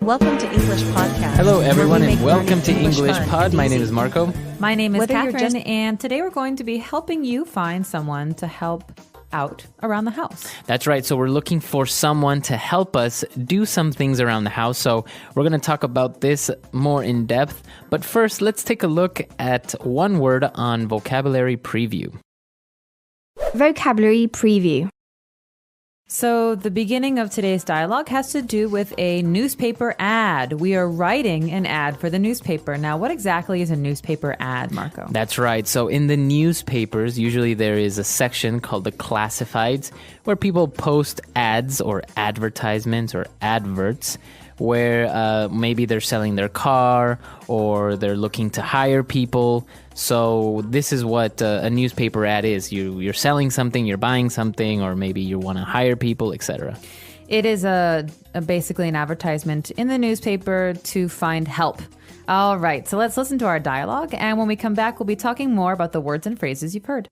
Welcome to English Podcast. Hello, everyone, where we and make welcome to learning English fun Pod. and My name easy. is Marco. My name is Whether you're Catherine, just- and today we're going to be helping you find someone to help out around the house. That's right. So we're looking for someone to help us do some things around the house. So we're going to talk about this more in depth. But first, let's take a look at one word on vocabulary preview. Vocabulary preview. So the beginning of today's dialogue has to do with a newspaper ad. We are writing an ad for the newspaper. Now, what exactly is a newspaper ad, Marco? That's right. So in the newspapers, usually there is a section called the classifieds where people post ads or advertisements or adverts where maybe they're selling their car or they're looking to hire people. So this is what a newspaper ad is. You're selling something, you're buying something, or maybe you want to hire people, etc. It is a basically an advertisement in the newspaper to find help. All right, so let's listen to our dialogue, and when we come back, we'll be talking more about the words and phrases you've heard.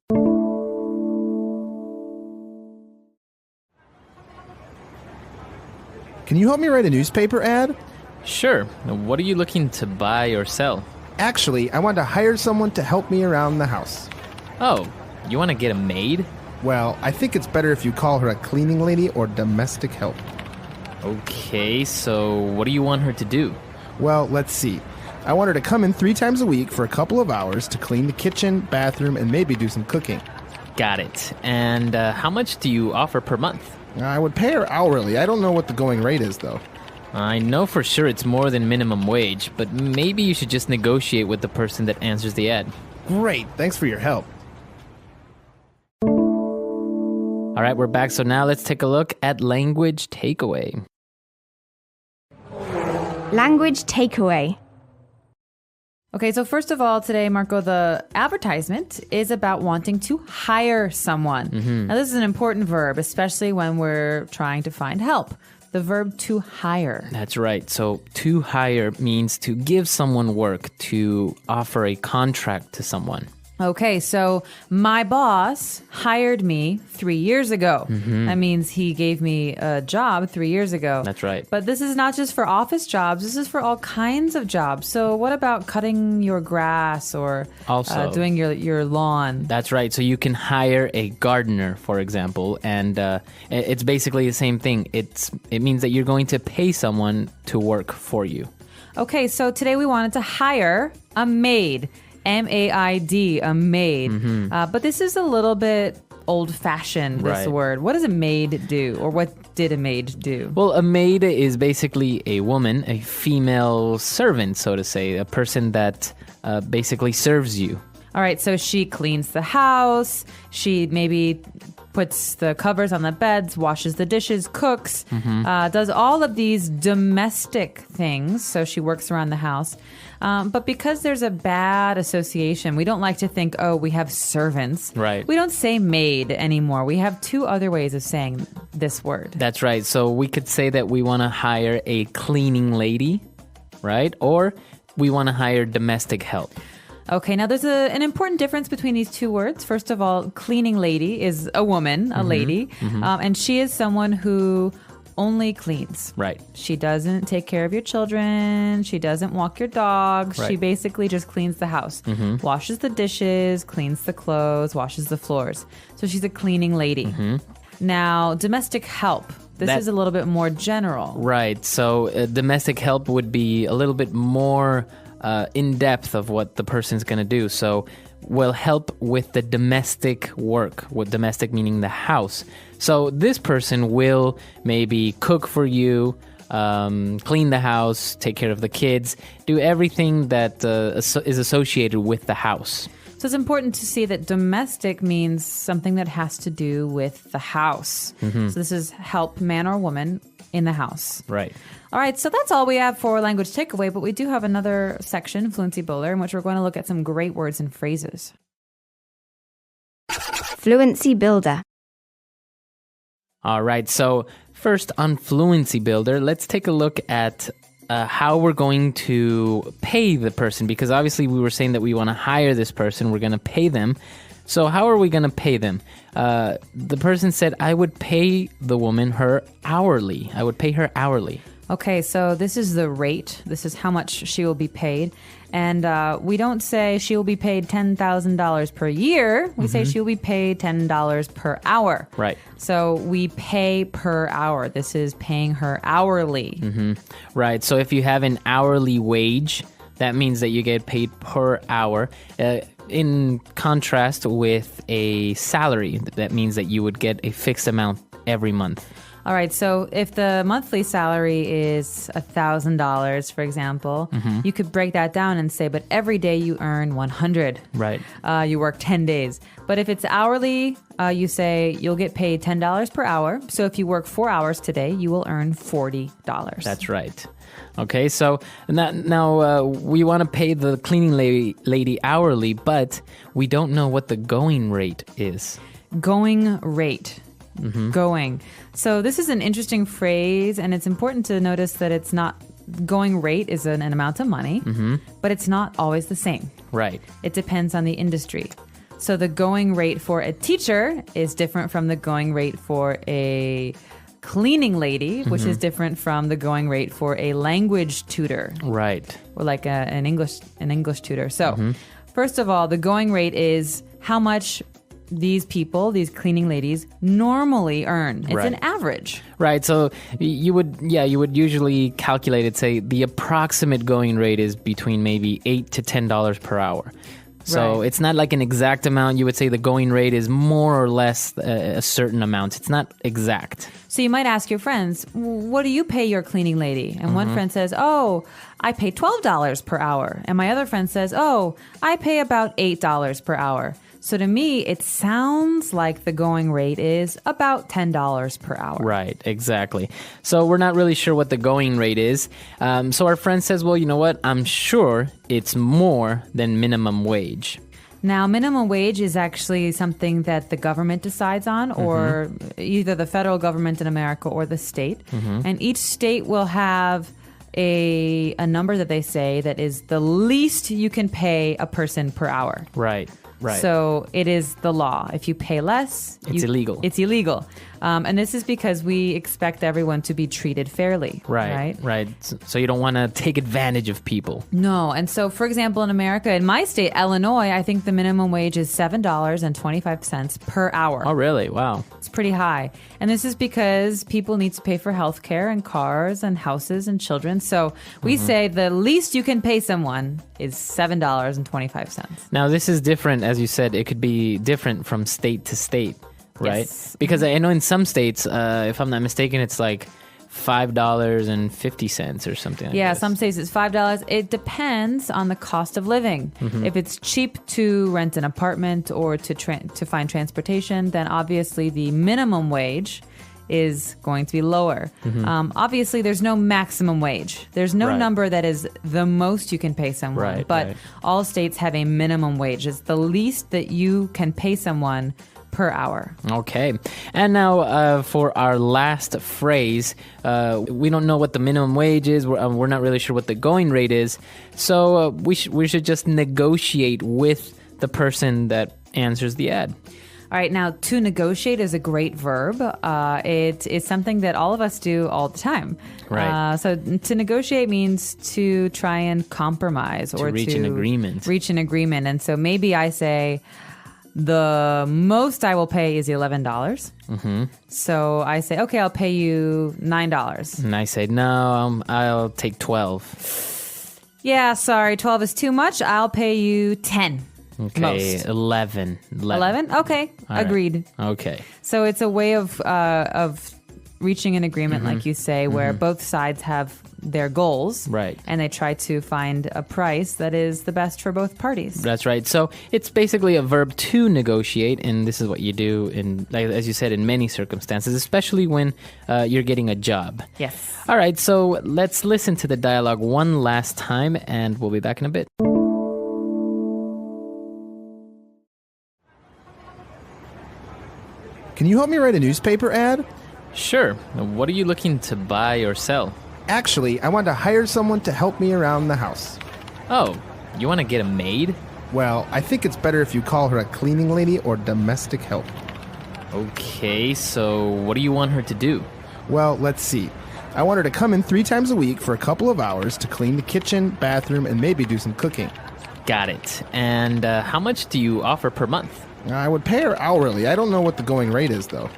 Can you help me write a newspaper ad? Sure. What are you looking to buy or sell? Actually, I want to hire someone to help me around the house. Oh, you want to get a maid? Well, I think it's better if you call her a cleaning lady or domestic help. Okay, so what do you want her to do? Well, let's see. I want her to come in 3 times a week for a couple of hours to clean the kitchen, bathroom, and maybe do some cooking. Got it. And how much do you offer per month? I would pay her hourly. I don't know what the going rate is, though. I know for sure it's more than minimum wage, but maybe you should just negotiate with the person that answers the ad. Great. Thanks for your help. All right, we're back. So now let's take a look at language takeaway. Language takeaway. Okay, so first of all, today, Marco, the advertisement is about wanting to hire someone. Now, this is an important verb, especially when we're trying to find help. The verb to hire. That's right. So to hire means to give someone work, to offer a contract to someone. Okay, so my boss hired me 3 years ago. That means he gave me a job 3 years ago. That's right. But this is not just for office jobs. This is for all kinds of jobs. So what about cutting your grass or Also- doing your lawn? That's right. So you can hire a gardener, for example, and it's basically the same thing. It means that you're going to pay someone to work for you. Okay, so today we wanted to hire a maid. M-A-I-D, a maid. But this is a little bit old-fashioned, this Right. word. What does a maid do? Or what did a maid do? Well, a maid is basically a woman, a female servant, so to say, a person that basically serves you. All right, so she cleans the house. She maybe puts the covers on the beds, washes the dishes, cooks, does all of these domestic things. So she works around the house. But because there's a bad association, we don't like to think, oh, we have servants. Right. We don't say maid anymore. We have 2 other ways of saying this word. That's right. So we could say that we want to hire a cleaning lady, right? Or we want to hire domestic help. Okay, now there's an important difference between these 2 words. First of all, cleaning lady is a woman, a lady, and she is someone who only cleans. Right. She doesn't take care of your children. She doesn't walk your dog. She Right. basically just cleans the house, washes the dishes, cleans the clothes, washes the floors. So she's a cleaning lady. Now, domestic help. This That- is a little bit more general. Right. So domestic help would be a little bit more in depth of what the person's going to do. So we'll help with the domestic work, with domestic meaning the house. So this person will maybe cook for you, clean the house, take care of the kids, do everything that is associated with the house. So it's important to see that domestic means something that has to do with the house. So this is help man or woman in the house. Right. All right, so that's all we have for language takeaway, but we do have another section, Fluency Builder, in which we're going to look at some great words and phrases. Fluency builder. All right. So first on Fluency Builder, let's take a look at how we're going to pay the person, because obviously we were saying that we want to hire this person, we're going to pay them. So how are we going to pay them? The person said, I would pay the woman her hourly. I would pay her hourly. Okay, so this is the rate. This is how much she will be paid. And we don't say she will be paid $10,000 per year. We say she will be paid $10 per hour. Right. So we pay per hour. This is paying her hourly. Right. So if you have an hourly wage, that means that you get paid per hour. In contrast with a salary, that means that you would get a fixed amount every month. All right, so if the monthly salary is $1,000, for example, you could break that down and say, but every day you earn 100. Right. You work 10 days. But if it's hourly, you say you'll get paid $10 per hour. So if you work 4 hours today, you will earn $40. That's right. Okay, so now we want to pay the cleaning lady hourly, but we don't know what the going rate is. Going rate. Going. So this is an interesting phrase, and it's important to notice that it's not going rate is an amount of money, but it's not always the same. Right. It depends on the industry. So the going rate for a teacher is different from the going rate for a cleaning lady, which is different from the going rate for a language tutor. Right. Or like an English tutor. So first of all, the going rate is how much these people, these cleaning ladies, normally earn. It's an average. Right. So you would usually calculate it, say the approximate going rate is between maybe $8 to $10 per hour. So it's not like an exact amount. You would say the going rate is more or less a certain amount. It's not exact. So you might ask your friends, what do you pay your cleaning lady? And one friend says, oh, I pay $12 per hour. And my other friend says, oh, I pay about $8 per hour. So to me, it sounds like the going rate is about $10 per hour. Right, exactly. So we're not really sure what the going rate is. So our friend says, well, you know what? I'm sure it's more than minimum wage. Now, minimum wage is actually something that the government decides on, or either the federal government in America or the state. And each state will have a number that they say that is the least you can pay a person per hour. Right. Right. So it is the law. If you pay less, it's illegal. It's illegal. And this is because we expect everyone to be treated fairly. Right. So you don't want to take advantage of people. No. And so, for example, in America, in my state, Illinois, I think the minimum wage is $7.25 per hour. Oh, really? Wow. It's pretty high. And this is because people need to pay for healthcare and cars and houses and children. So we say the least you can pay someone is $7.25. Now, this is different. As you said, it could be different from state to state, right? Yes. Because I know in some states, if I'm not mistaken, it's like $5.50 or something. Yeah, some states it's $5. It depends on the cost of living. If it's cheap to rent an apartment or to find transportation, then obviously the minimum wage is going to be lower. Obviously, there's no maximum wage. There's no number that is the most you can pay someone. But all states have a minimum wage. It's the least that you can pay someone per hour. Okay. And now for our last phrase, we don't know what the minimum wage is. We're not really sure what the going rate is. So we should just negotiate with the person that answers the ad. All right, now to negotiate is a great verb. It is something that all of us do all the time. Right. So to negotiate means to try and compromise or reach an agreement. Reach an agreement. And so maybe I say, the most I will pay is $11. So I say, okay, I'll pay you $9. And I say, no, I'll take 12. Yeah, sorry, 12 is too much. I'll pay you 10. Okay, Most. 11. 11? Okay, All agreed. Right. Okay. So it's a way of reaching an agreement, like you say, where both sides have their goals. Right. And they try to find a price that is the best for both parties. That's right. So it's basically a verb to negotiate, and this is what you do in, like, as you said, in many circumstances, especially when you're getting a job. Yes. All right, so let's listen to the dialogue one last time, and we'll be back in a bit. Can you help me write a newspaper ad? Sure. What are you looking to buy or sell? Actually, I want to hire someone to help me around the house. Oh, you want to get a maid? Well, I think it's better if you call her a cleaning lady or domestic help. Okay, so what do you want her to do? Well, let's see. I want her to come in 3 times a week for a couple of hours to clean the kitchen, bathroom, and maybe do some cooking. Got it. And how much do you offer per month? I would pay her hourly. I don't know what the going rate is, though.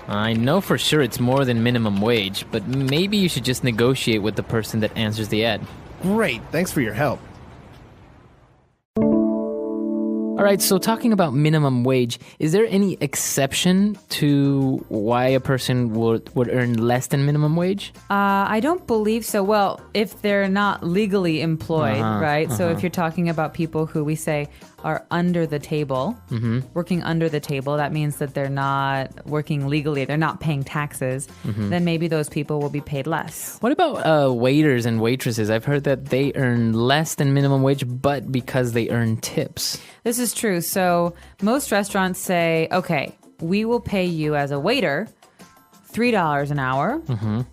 I know for sure it's more than minimum wage, but maybe you should just negotiate with the person that answers the ad. Great. Thanks for your help. All right, so talking about minimum wage, is there any exception to why a person would earn less than minimum wage? I don't believe so. Well, if they're not legally employed, right? So if you're talking about people who we say are under the table, working under the table, that means that they're not working legally, they're not paying taxes, then maybe those people will be paid less. What about waiters and waitresses? I've heard that they earn less than minimum wage, but because they earn tips. This is true. So most restaurants say, okay, we will pay you as a waiter $3 an hour,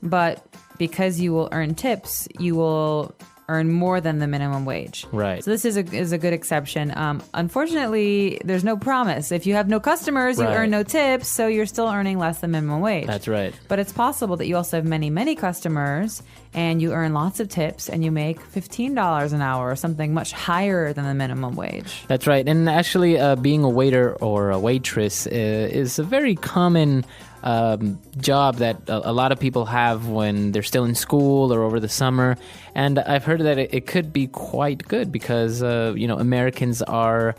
but because you will earn tips, you will earn more than the minimum wage. Right. So this is a good exception. Unfortunately, there's no promise. If you have no customers, you earn no tips, so you're still earning less than minimum wage. That's right. But it's possible that you also have many, many customers and you earn lots of tips and you make $15 an hour or something much higher than the minimum wage. That's right. And actually, being a waiter or a waitress is a very common job that a lot of people have when they're still in school or over the summer. And I've heard that it could be quite good because, Americans are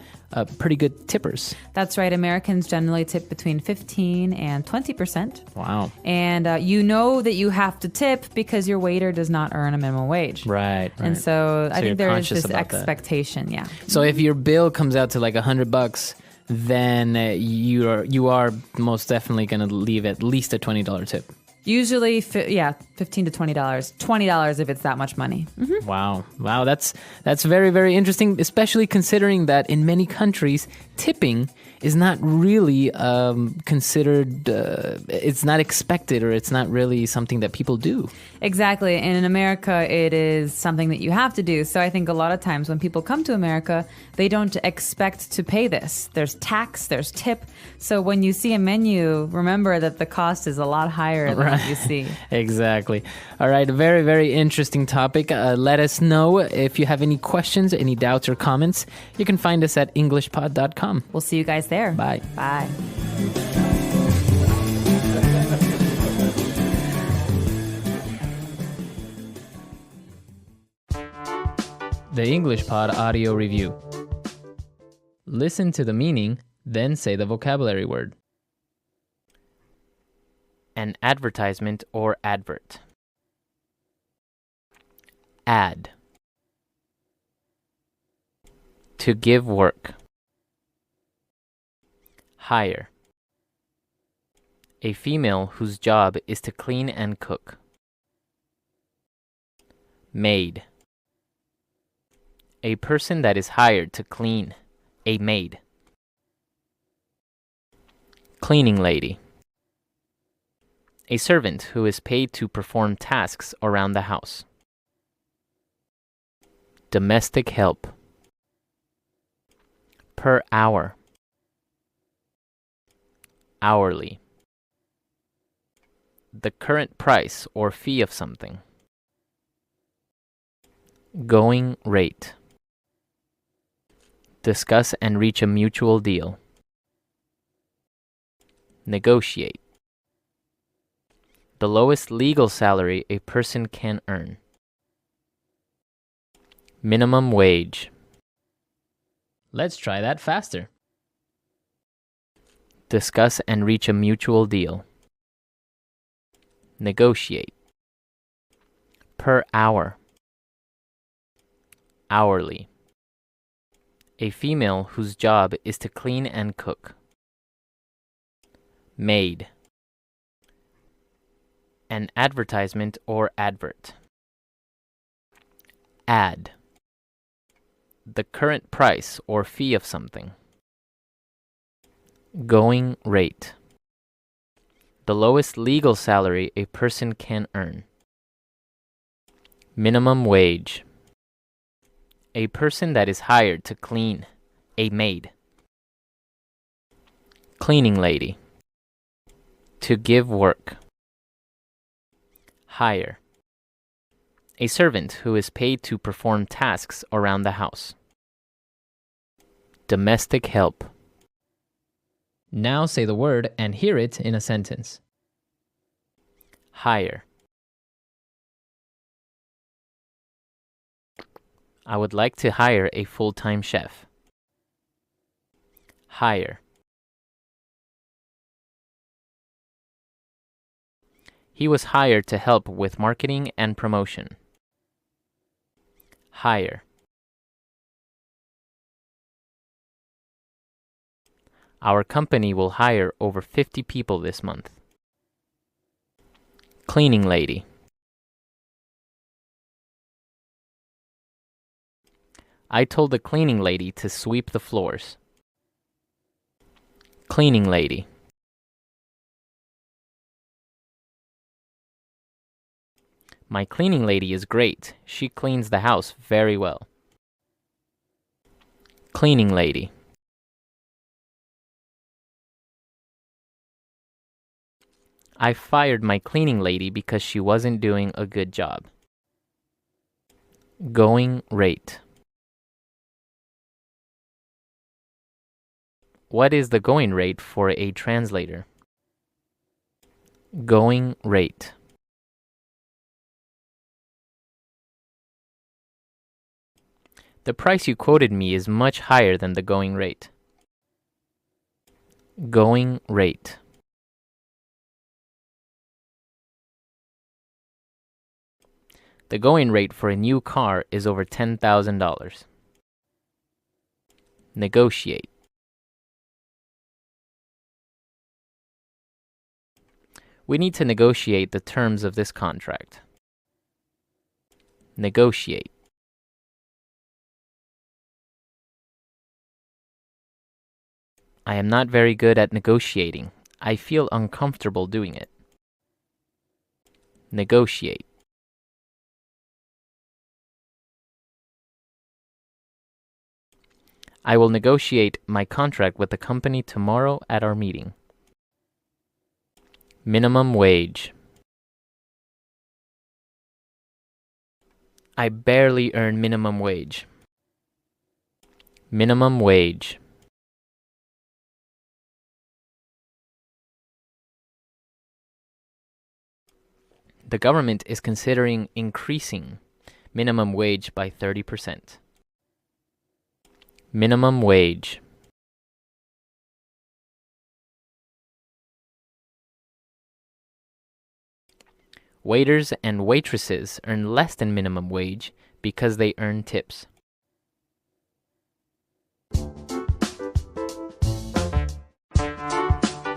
pretty good tippers. That's right. Americans generally tip between 15 and 20%. Wow. And you know that you have to tip because your waiter does not earn a minimum wage. Right. And so I think there is this about expectation. that. Yeah. So if your bill comes out to like $100, then you are most definitely going to leave at least a $20 tip. Usually, $15 to $20. $20 if it's that much money. Mm-hmm. Wow, that's very, very interesting, especially considering that in many countries, tipping is not really considered, it's not expected, or it's not really something that people do. Exactly. And in America, it is something that you have to do. So I think a lot of times when people come to America, they don't expect to pay this. There's tax, there's tip. So when you see a menu, remember that the cost is a lot higher than what you see. Exactly. All right. A very, very interesting topic. Let us know if you have any questions, any doubts or comments. You can find us at englishpod.com. We'll see you guys there. Bye. Bye. The English Pod Audio Review. Listen to the meaning, then say the vocabulary word. An advertisement or advert. Ad. To give work. Hire. A female whose job is to clean and cook. Maid. A person that is hired to clean. A maid. Cleaning lady. A servant who is paid to perform tasks around the house. Domestic help. Per hour. Hourly. The current price or fee of something. Going rate. Discuss and reach a mutual deal. Negotiate. The lowest legal salary a person can earn. Minimum wage. Let's try that faster. Discuss and reach a mutual deal. Negotiate. Per hour. Hourly. A female whose job is to clean and cook. Maid. An advertisement or advert. Ad. The current price or fee of something. Going rate. The lowest legal salary a person can earn. Minimum wage. A person that is hired to clean. A maid. Cleaning lady. To give work. Hire. A servant who is paid to perform tasks around the house. Domestic help. Now say the word and hear it in a sentence. Hire. I would like to hire a full-time chef. Hire. He was hired to help with marketing and promotion. Hire. Our company will hire over 50 people this month. Cleaning lady. I told the cleaning lady to sweep the floors. Cleaning lady. My cleaning lady is great. She cleans the house very well. Cleaning lady. I fired my cleaning lady because she wasn't doing a good job. Going rate. What is the going rate for a translator? Going rate. The price you quoted me is much higher than the going rate. Going rate. The going rate for a new car is over $10,000. Negotiate. We need to negotiate the terms of this contract. Negotiate. I am not very good at negotiating. I feel uncomfortable doing it. Negotiate. I will negotiate my contract with the company tomorrow at our meeting. Minimum wage. I barely earn minimum wage. Minimum wage. The government is considering increasing minimum wage by 30%. Minimum wage. Waiters and waitresses earn less than minimum wage because they earn tips.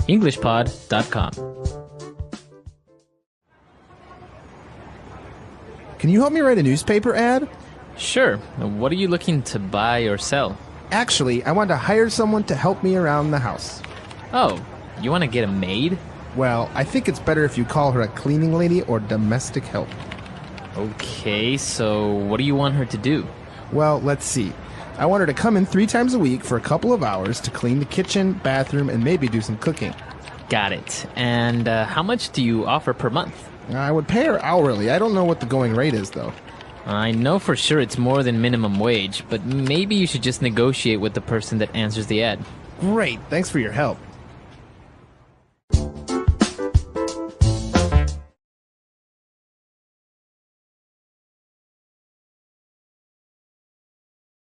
EnglishPod.com. Can you help me write a newspaper ad? Sure. What are you looking to buy or sell? Actually, I want to hire someone to help me around the house. Oh, you want to get a maid? Well, I think it's better if you call her a cleaning lady or domestic help. Okay, so what do you want her to do? Well, let's see. I want her to come in 3 times a week for a couple of hours to clean the kitchen, bathroom, and maybe do some cooking. Got it. And how much do you offer per month? I would pay her hourly. I don't know what the going rate is, though. I know for sure it's more than minimum wage, but maybe you should just negotiate with the person that answers the ad. Great. Thanks for your help.